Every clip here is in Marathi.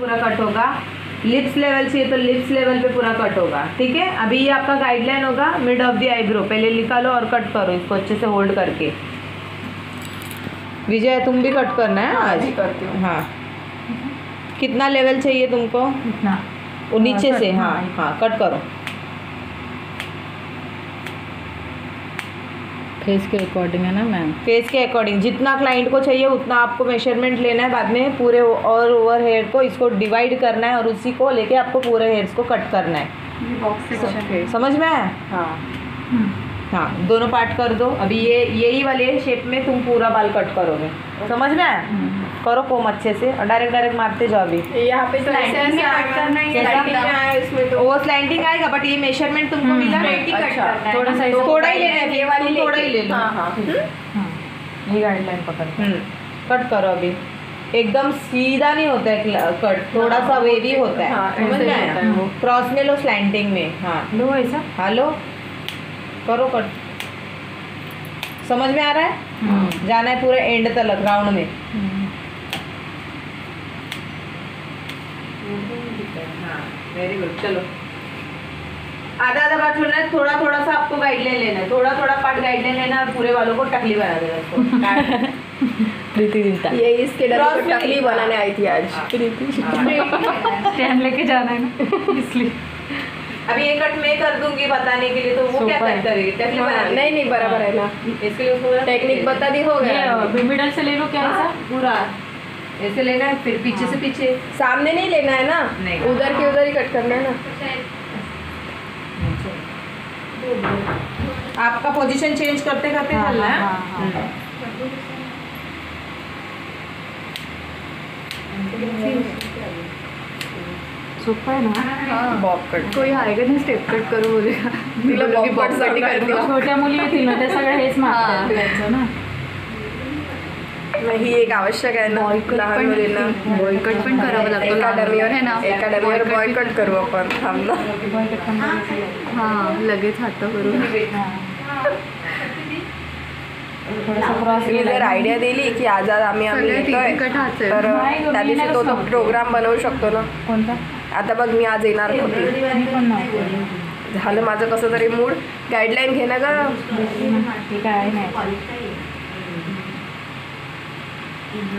पूरा कट होगा, लिप्स लेवल चाहिए तो लिप्स लेवल पे पूरा कट होगा। ठीक है, अभी ये आपका गाइडलाइन होगा मिड ऑफ द आईब्रो, पहले निकालो और कट करो इसको अच्छे से होल्ड करके। विजय तुम भी कट करना है आज? करती हूँ। हाँ, कितना लेवल चाहिए तुमको? इतना वो नीचे से, हाँ हाँ कट करो। फेस के अकॉर्डिंग है ना मैम? फेस के अकॉर्डिंग जितना क्लाइंट को चाहिए उतना आपको मेजरमेंट लेना है, बाद में पूरे और ओवर हेयर को इसको डिवाइड करना है और उसी को लेके आपको पूरे हेयर्स को कट करना है। समझ में आया? हाँ, दोनों पार्ट कर दो। अभी ये यही वाले शेप में तुम पूरा बाल कट करोगे। समझ में आया? करो कोम अच्छे से और डायरेक्ट मारते जाओ। अभी यहाँ पे तो ऐसे कट करना है, इसमें तो वो स्लैंटिंग आएगा, बट ये मेजरमेंट तुमको मिला ना, थोड़ा सा थोड़ा ही लेना है, ये वाली थोड़ा ही ले लो। ये गाइडलाइन पकड़ कट करो। अभी एकदम सीधा नहीं होता है कट, थोड़ा सा वेवी होता है। समझ में आया? क्रॉस में लो, स्लैंटिंग में। हाँ लो ऐसा, हाँ लो, करो कट। समझ में आ रहा है? जाना है पूरे एंड तक राउंड में। Very good. चलो आधा पार्ट छोड़ना है, थोड़ा सा आपको गाइडलाइन लेना है, थोड़ा पार्ट गाइडलाइन लेना है और पूरे वालों को टकली बना देना इसको। प्रीति चिंता ये इसके डर को टकली बनाने आई थी आज। प्रीति स्टैंड लेके जाना है ना, इसलिए। अभी ये कट मैं कर दूंगी बताने के लिए, तो वो क्या कट करेगी? टकली बना देगी। नहीं बराबर है ना, इसके लिए उसको टेक्निक बता दी, हो गया। मिडल से ले लो क्या ऐसा पूरा ऐसे लेना है, फिर पीछे से पीछे, सामने नहीं लेना है ना, नहीं। उधर के उधर ही कट करना है ना। आपका पोजीशन चेंज करते करते चलना है। सोपा है ना? बॉब कट कोई आएगा ना स्टेप कट करू बोलेगा, तिला बॉब कट साठी करते. छोट्या मुली येतील ना, त्या सगळ्या हेच मागतात त्याचं ना. ही एक आवश्यक आहे ना लहान मुलींना. बॉयकट पण करावं लागतं एकाडमीवर है ना. एकाडमीवर बॉयकट करू आपण. थांबला हां लगेच हात करून मी जर आयडिया दिली की आज आम्ही येतोय तर त्या दिवशी तो प्रोग्राम बनवू शकतो ना. कोणता? आता बघ मी आज येणार होती, झालं माझं कसं तरी मूड. गाईडलाईन घे ना ग. काय नाही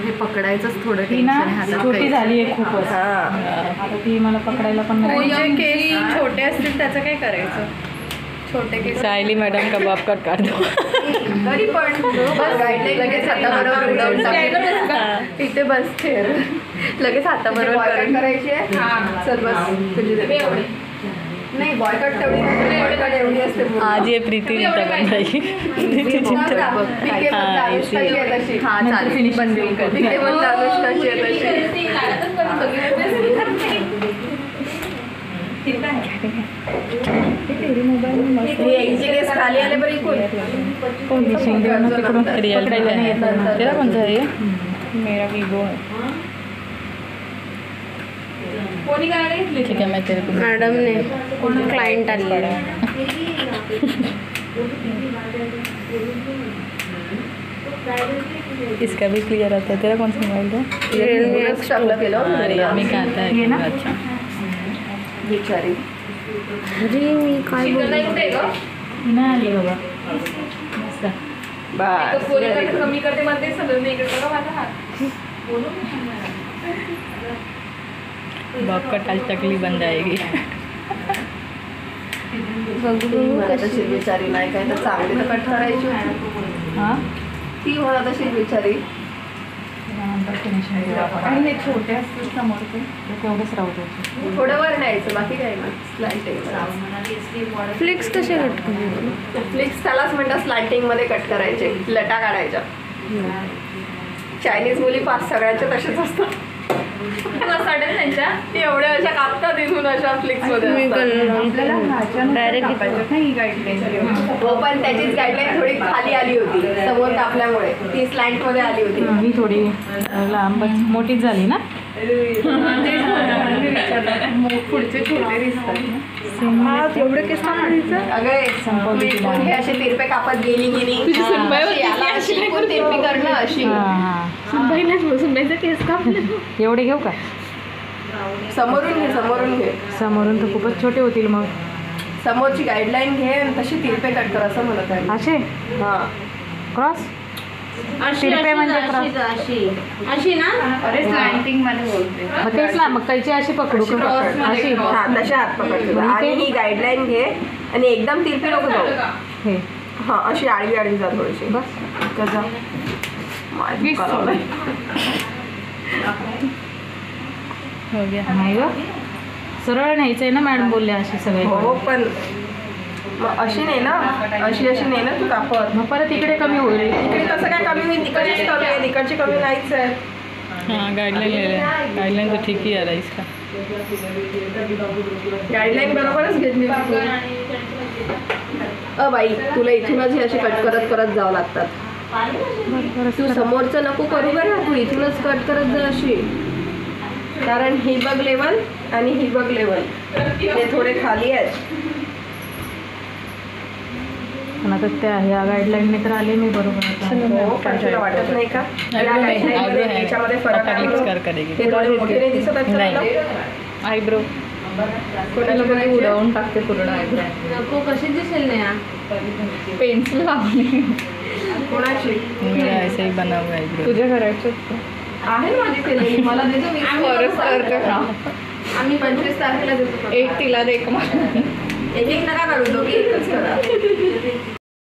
हे पकडायचंच थोडं टेन्शन आहे. छोटी झाली आहे खूपच. आता ती मला पकडायला पण नाही. केस छोटे असतील त्याचं काय करायचं? छोटे केस सायली मॅडम का बाप कट काढ दो तरी पण गाईडलाईन लगेच हाताबरोबर इथे बस ठेर लगेच हाताबरोबर करायची आहे. चल बस. नाही बॉयकट तेवढी एवढी असते. आज ये प्रीति चिंता बन जाएगी. खाली आले बरी तेरा कौन सा है ये? मेरा वीवो है. ठीक है मैं तेरे को मैडम ने क्लाइंट आले. इसका भी क्लियर आता है. तेरा कौन सा मोबाइल है? मी का आता है ना. अच्छा बिचारी मी काय नाही आली बाबा. बस कमी करते मध्ये सगळं नाही करतो माझा हात. बाप का टाल टकली बन जाएगी. तशी बिचारी नाही काय तर चांगली तर कट ठरायची. हां ती मला तशी बिचारी. काही छोटे असतील समोर ते तेवढंच राहू द्यायचं. थोडं वर न्यायचं बाकी काय ना. स्लाइटिंग फ्लिक्स कसे कट करायचे? फ्लिक्स त्यालाच म्हणतात स्लाइटिंग मध्ये कट करायचे, लटा काढायच्या. चायनीज मुली पाच सगळ्यांच्या तसेच असतात. त्यांच्या एवढ्या अशा कापतात इथून अशा फ्लिक्स मध्ये. हो पण त्याचीच गाईडलाईन थोडी खाली आली होती समोर कापल्यामुळे. ती स्लॅन्ट मध्ये आली होती. ही थोडी लांब मोठीच झाली ना. पुढचे छोटे दिसतात. एवढे केस अगं हे असे तिरपे कापत गेली तिरपी करणं. अशी सुनबाईचा केस कापले. एवढे घेऊ का? ती. हा. समोरून घे समोरून तर खूपच छोटे होतील मग. समोरची गाईडलाईन घे आणि तशी तिरपे कट कर असं म्हणत आहे. असे हां क्रॉस तिरपे म्हणजे क्रॉस. अशी ना. अरे स्लँटिंग मध्ये बोलते. मग तेच ना, मग कैची अशी पकडू का? अशी हां तशा हात पकडते आणि ही गाईडलाईन घे आणि एकदम तिरपे नको जाऊ. हे हां अशी आडवी आडवी जा थोडीशी. बस कसा हो गया. नाही ग सरळ न्यायचं आहे ना मॅडम बोलले अशी सगळे. हो पण मग अशी नाही ना, अशी नाही ना तू कापत. मग परत इकडे कमी होईल. इकडे कसं काय कमी होईल? तिकडचीच कमी आहे, तिकडची कमी नाहीच आहे. हाँ गाइडलाइन तो ठीक ही आ रहा है इसका. गाईडलाईन बरोबरच घेतली. बाई तुला इथूनच हे असे कट करत जावं लागतात. तू समोरचं नको करू बरं, तू इथूनच कट करत जा अशी. कारण ही बघ लेवल आणि ही बघ लेवल ते थोडे खाली आहेत. पण आता त्या ह्या गाईडलाईनने तर आले मी बरोबर. हो पण तुला वाटत नाही का या गाईडलाईनमध्ये याच्यामध्ये फरक आहे? ते थोडे मोठे नाही दिसत आहेत. आयब्रो कोणाला कोणी उडवून टाकते पूर्ण आयब्रो. नको कशी दिसेल नाही. पेन्सिल लावली कोणाची मेरा ऐसे ही बना हुआ आयब्रो. तुझ्या घराचं आहे ना माझी केलेली. मला देतो मी आम्ही 25 तारखेला देतो. एक तिला दे. एक नका काढू, दोघी एकच करा.